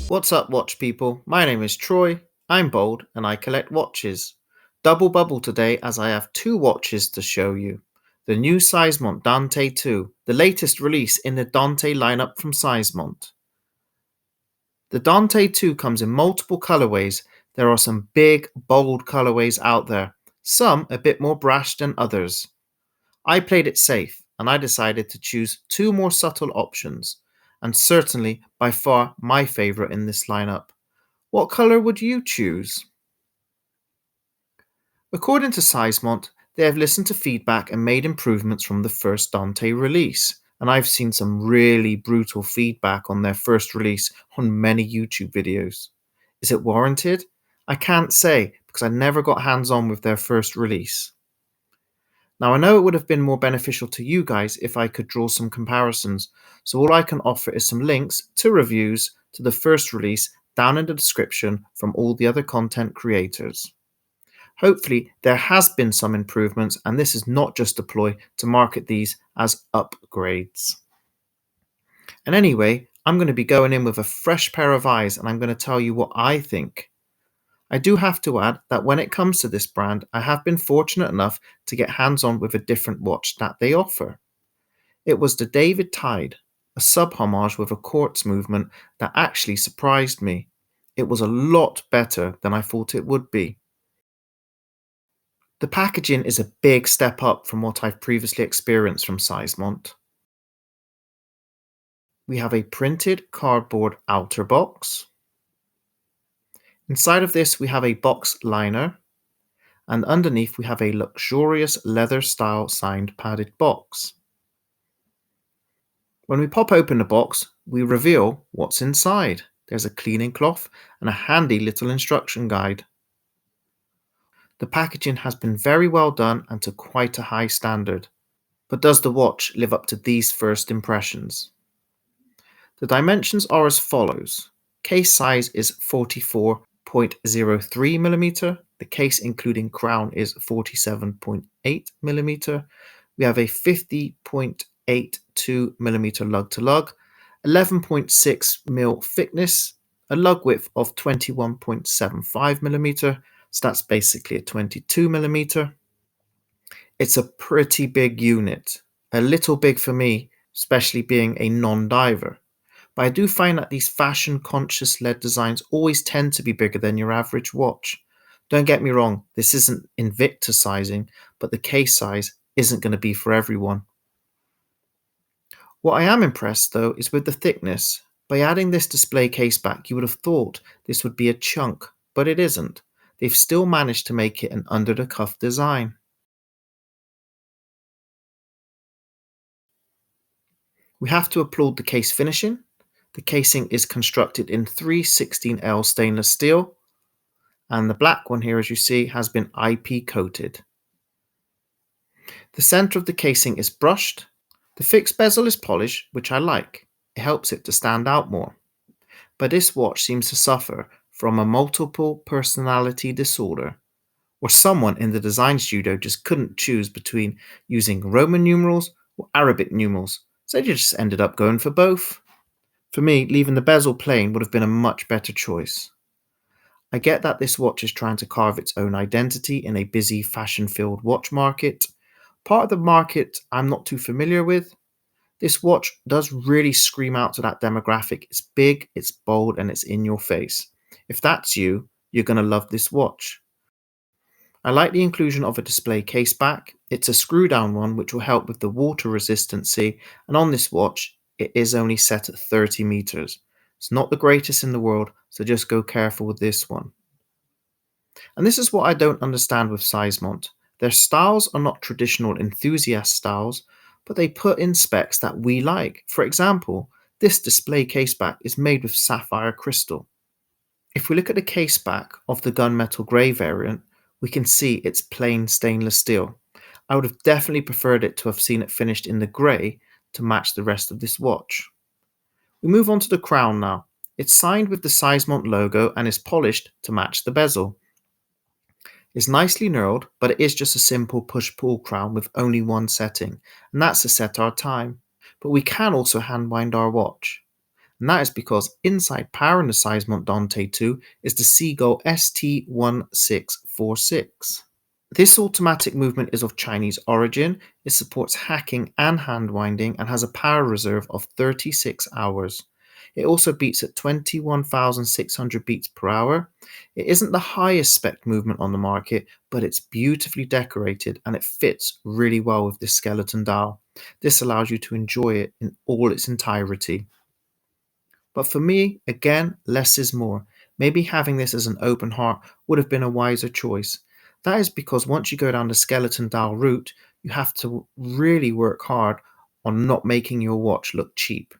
What's up, watch people? My name is Troy, I'm bold, and I collect watches. Double bubble today as I have two watches to show you. The new Seizmont Dante II, the latest release in the Dante lineup from Seizmont. The Dante II comes in multiple colorways. There are some big, bold colorways out there, some a bit more brash than others. I played it safe and I decided to choose two more subtle options, and certainly by far my favorite in this lineup. What color would you choose? According to Seizmont, they have listened to feedback and made improvements from the first Dante release, and I've seen some really brutal feedback on their first release on many YouTube videos. Is it warranted? I can't say because I never got hands on with their first release. Now, I know it would have been more beneficial to you guys if I could draw some comparisons, so all I can offer is some links to reviews to the first release down in the description from all the other content creators. Hopefully, there has been some improvements, and this is not just a ploy to market these as upgrades. And anyway, I'm going to be going in with a fresh pair of eyes, and I'm going to tell you what I think. I do have to add that when it comes to this brand, I have been fortunate enough to get hands on with a different watch that they offer. It was the David Tide, a sub homage with a quartz movement that actually surprised me. It was a lot better than I thought it would be. The packaging is a big step up from what I've previously experienced from Seizmont. We have a printed cardboard outer box. Inside of this, we have a box liner, and underneath we have a luxurious leather style signed padded box. When we pop open the box, we reveal what's inside. There's a cleaning cloth and a handy little instruction guide. The packaging has been very well done and to quite a high standard. But does the watch live up to these first impressions? The dimensions are as follows. Case size is 44.03mm. The case including crown is 47.8mm. We have a 50.82mm lug to lug, 11.6mm thickness, a lug width of 21.75mm, so that's basically a 22mm. It's a pretty big unit, a little big for me, especially being a non-diver. But I do find that these fashion-conscious LED designs always tend to be bigger than your average watch. Don't get me wrong, this isn't Invicta sizing, but the case size isn't going to be for everyone. What I am impressed though is with the thickness. By adding this display case back, you would have thought this would be a chunk, but it isn't. They've still managed to make it an under-the-cuff design. We have to applaud the case finishing. The casing is constructed in 316L stainless steel, and the black one here, as you see, has been IP coated. The center of the casing is brushed. The fixed bezel is polished, which I like. It helps it to stand out more. But this watch seems to suffer from a multiple personality disorder, or someone in the design studio just couldn't choose between using Roman numerals or Arabic numerals, so they just ended up going for both. For me, leaving the bezel plain would have been a much better choice. I get that this watch is trying to carve its own identity in a busy fashion-filled watch market. Part of the market I'm not too familiar with. This watch does really scream out to that demographic. It's big, it's bold, and it's in your face. If that's you, you're going to love this watch. I like the inclusion of a display case back. It's a screw down one which will help with the water resistancy, and on this watch it is only set at 30 meters. It's not the greatest in the world, so just go careful with this one. And this is what I don't understand with Seizmont. Their styles are not traditional enthusiast styles, but they put in specs that we like. For example, this display case back is made with sapphire crystal. If we look at the case back of the gunmetal grey variant, we can see it's plain stainless steel. I would have definitely preferred it to have seen it finished in the grey to match the rest of this watch. We move on to the crown now. It's signed with the Seizmont logo and is polished to match the bezel. It's nicely knurled, but it is just a simple push-pull crown with only one setting, and that's to set our time. But we can also hand wind our watch. And that is because inside powering the Seizmont Dante II is the Seagull ST1646. This automatic movement is of Chinese origin. It supports hacking and hand winding and has a power reserve of 36 hours. It also beats at 21,600 beats per hour. It isn't the highest spec movement on the market, but it's beautifully decorated and it fits really well with this skeleton dial. This allows you to enjoy it in all its entirety. But for me, again, less is more. Maybe having this as an open heart would have been a wiser choice. That is because once you go down the skeleton dial route, you have to really work hard on not making your watch look cheap.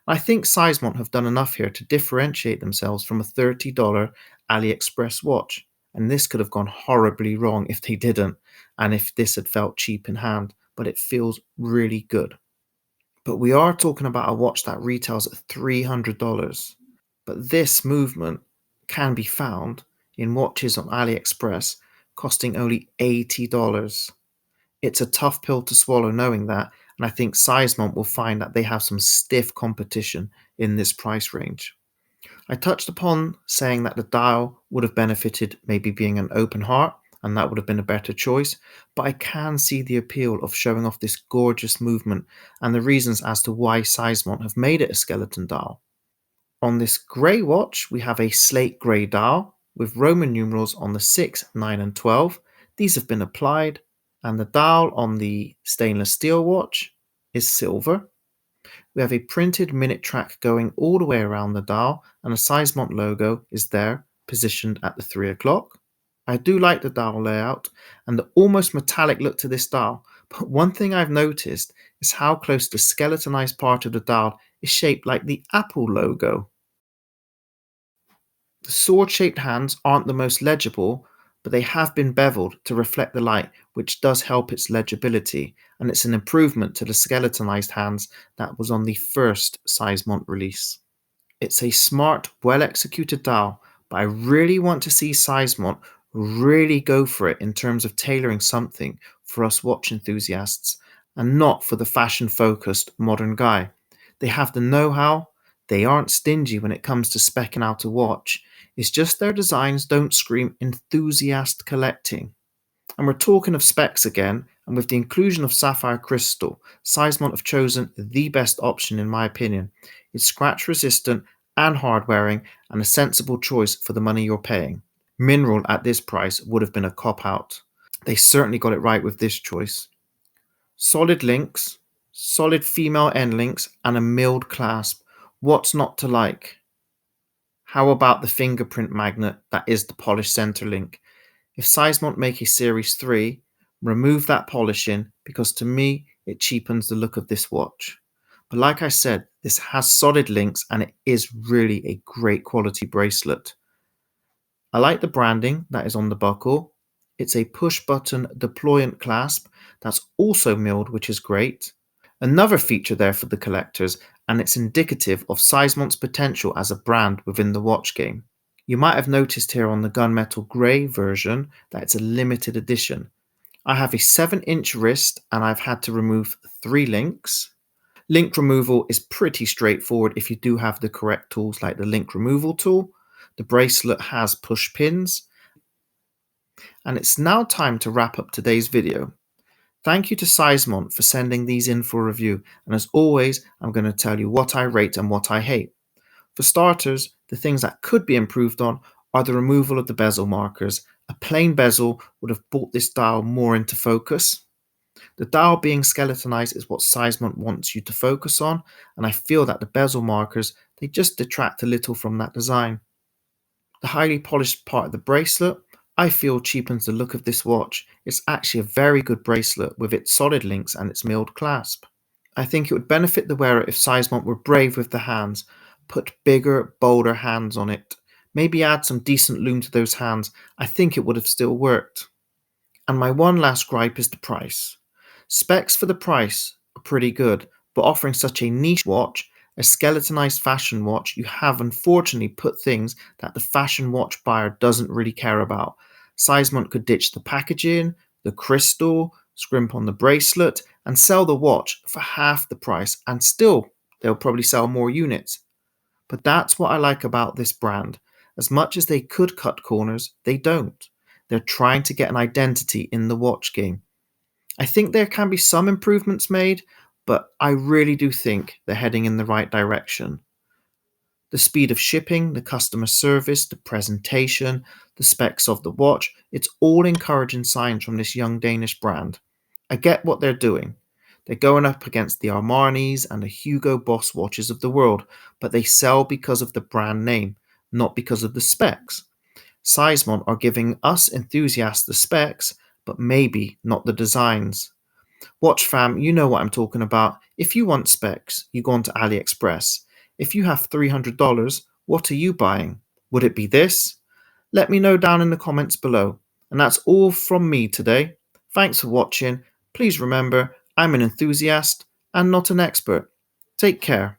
I think Seizmont have done enough here to differentiate themselves from a $30 AliExpress watch, and this could have gone horribly wrong if they didn't, and if this had felt cheap in hand, but it feels really good. But we are talking about a watch that retails at $300. But this movement can be found in watches on AliExpress costing only $80. It's a tough pill to swallow knowing that, and I think Seismont will find that they have some stiff competition in this price range. I touched upon saying that the dial would have benefited maybe being an open heart, and that would have been a better choice, but I can see the appeal of showing off this gorgeous movement and the reasons as to why Seismont have made it a skeleton dial. On this grey watch, we have a slate grey dial with Roman numerals on the 6, 9 and 12. These have been applied, and the dial on the stainless steel watch is silver. We have a printed minute track going all the way around the dial, and a Seismont logo is there, positioned at the 3 o'clock. I do like the dial layout and the almost metallic look to this dial, but one thing I've noticed is how close the skeletonized part of the dial is shaped like the Apple logo. The sword-shaped hands aren't the most legible, but they have been beveled to reflect the light, which does help its legibility, and it's an improvement to the skeletonized hands that was on the first Seismont release. It's a smart, well-executed dial, but I really want to see Seismont really go for it in terms of tailoring something for us watch enthusiasts, and not for the fashion-focused modern guy. They have the know-how, they aren't stingy when it comes to speccing out a watch. It's just their designs don't scream enthusiast collecting. And we're talking of specs again, and with the inclusion of sapphire crystal, Seismont have chosen the best option in my opinion. It's scratch resistant and hard wearing, and a sensible choice for the money you're paying. Mineral at this price would have been a cop out. They certainly got it right with this choice. Solid links, solid female end links, and a milled clasp. What's not to like? How about the fingerprint magnet that is the polished center link? If Seismont make a Series 3, remove that polishing because to me it cheapens the look of this watch. But like I said, this has solid links and it is really a great quality bracelet. I like the branding that is on the buckle. It's a push button deployant clasp that's also milled, which is great. Another feature there for the collectors, and it's indicative of Seismont's potential as a brand within the watch game. You might have noticed here on the Gunmetal Grey version that it's a limited edition. I have a 7-inch wrist and I've had to remove 3 links. Link removal is pretty straightforward if you do have the correct tools like the link removal tool. The bracelet has push pins. And it's now time to wrap up today's video. Thank you to Seismont for sending these in for review, and as always, I'm going to tell you what I rate and what I hate. For starters, the things that could be improved on are the removal of the bezel markers. A plain bezel would have brought this dial more into focus. The dial being skeletonized is what Seismont wants you to focus on, and I feel that the bezel markers, they just detract a little from that design. The highly polished part of the bracelet, I feel cheapens the look of this watch. It's actually a very good bracelet with its solid links and its milled clasp. I think it would benefit the wearer if Seismont were brave with the hands, put bigger, bolder hands on it, maybe add some decent lume to those hands. I think it would have still worked. And my one last gripe is the price. Specs for the price are pretty good, but offering such a niche watch, a skeletonized fashion watch, you have unfortunately put things that the fashion watch buyer doesn't really care about. Seismont could ditch the packaging, the crystal, scrimp on the bracelet, and sell the watch for half the price, and still they'll probably sell more units. But that's what I like about this brand. As much as they could cut corners, they don't. They're trying to get an identity in the watch game. I think there can be some improvements made, but I really do think they're heading in the right direction. The speed of shipping, the customer service, the presentation, the specs of the watch, it's all encouraging signs from this young Danish brand. I get what they're doing. They're going up against the Armanis and the Hugo Boss watches of the world, but they sell because of the brand name, not because of the specs. Seizmont are giving us enthusiasts the specs, but maybe not the designs. Watch fam, you know what I'm talking about. If you want specs, you go on to AliExpress. If you have $300, what are you buying? Would it be this? Let me know down in the comments below. And that's all from me today. Thanks for watching. Please remember, I'm an enthusiast and not an expert. Take care.